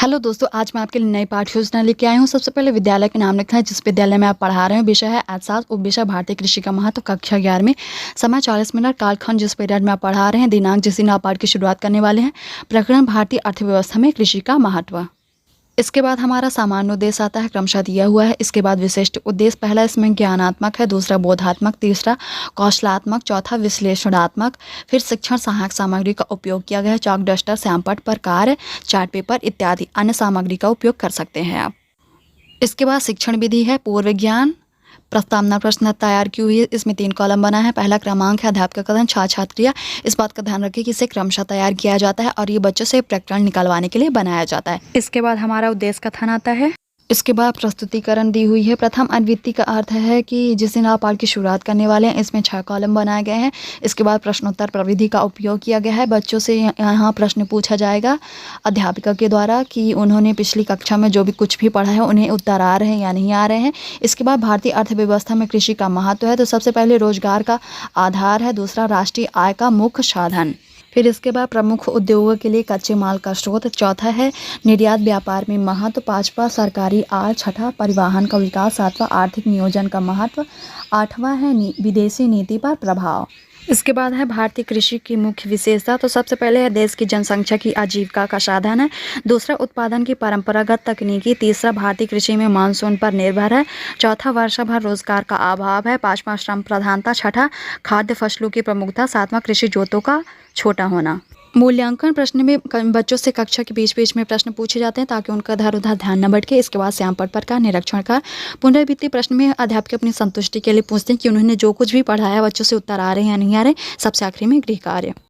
Hello दोस्तों, आज मैं आपके लिए नई पाठ्य योजना लेके आई हूँ। सबसे पहले विद्यालय के नाम लिखना है जिस विद्यालय में आप पढ़ा रहे हैं। विषय है अर्थशास्त्र, उपविषय भारतीय कृषि का महत्व, कक्षा 11वीं। समय 40 मिनट। कालखंड जिस पीरियड में आप पढ़ा रहे हैं। दिनांक जिस दिन आप पाठ की शुरुआत करने वाले हैं। प्रकरण भारतीय अर्थव्यवस्था में कृषि का महत्व। इसके बाद हमारा सामान्य उद्देश्य आता है, क्रमशः दिया हुआ है। इसके बाद विशिष्ट उद्देश्य, पहला इसमें ज्ञानात्मक है, दूसरा बोधात्मक, तीसरा कौशलात्मक, चौथा विश्लेषणात्मक। फिर शिक्षण सहायक सामग्री का उपयोग किया गया है। चॉक, डस्टर, श्यामपट्ट पर कार्य, चार्ट पेपर इत्यादि अन्य सामग्री का उपयोग कर सकते हैं आप। इसके बाद शिक्षण विधि है, पूर्व ज्ञान, प्रस्तावना प्रश्न तैयार की हुई है। इसमें 3 कॉलम बना है। पहला क्रमांक है, अध्यापक का कथन, छात्र छात्रियाँ। इस बात का ध्यान रखें कि इसे क्रमशः तैयार किया जाता है और ये बच्चों से प्रकरण निकलवाने के लिए बनाया जाता है। इसके बाद हमारा उद्देश्य कथन आता है। इसके बाद प्रस्तुतिकरण दी हुई है। प्रथम अनुवृत्ति का अर्थ है कि जिस दिन आप पाठ की शुरुआत करने वाले हैं। इसमें 6 कॉलम बनाए गए हैं। इसके बाद प्रश्नोत्तर प्रविधि का उपयोग किया गया है। बच्चों से यहाँ प्रश्न पूछा जाएगा अध्यापिका के द्वारा कि उन्होंने पिछली कक्षा में जो भी कुछ भी पढ़ा है उन्हें उत्तर आ रहे हैं या नहीं आ रहे हैं। इसके बाद भारतीय अर्थव्यवस्था में कृषि का महत्व है। तो सबसे पहले रोजगार का आधार है, दूसरा राष्ट्रीय आय का मुख्य साधन। फिर इसके बाद प्रमुख उद्योगों के लिए कच्चे माल का स्रोत, चौथा है निर्यात व्यापार में महत्व, पांचवा सरकारी आय, छठा परिवहन का विकास, सातवां आर्थिक नियोजन का महत्व, आठवां है विदेशी नीति पर प्रभाव। इसके बाद है भारतीय कृषि की मुख्य विशेषता। तो सबसे पहले है देश की जनसंख्या की आजीविका का साधन है, दूसरा उत्पादन की परंपरागत तकनीकी, तीसरा भारतीय कृषि में मानसून पर निर्भर है, चौथा वर्षा भर रोजगार का अभाव है, पांचवा श्रम प्रधानता, छठा खाद्य फसलों की प्रमुखता, सातवां कृषि जोतों का छोटा होना। मूल्यांकन प्रश्न में बच्चों से कक्षा के बीच बीच में प्रश्न पूछे जाते हैं ताकि उनका इधर उधर ध्यान न भटके। इसके बाद श्यामपट्ट पर का निरीक्षण का पुनरावृत्ति प्रश्न में अध्यापक अपनी संतुष्टि के लिए पूछते हैं कि उन्होंने जो कुछ भी पढ़ाया बच्चों से उत्तर आ रहे हैं या नहीं आ रहे। सबसे आखिरी में गृह कार्य।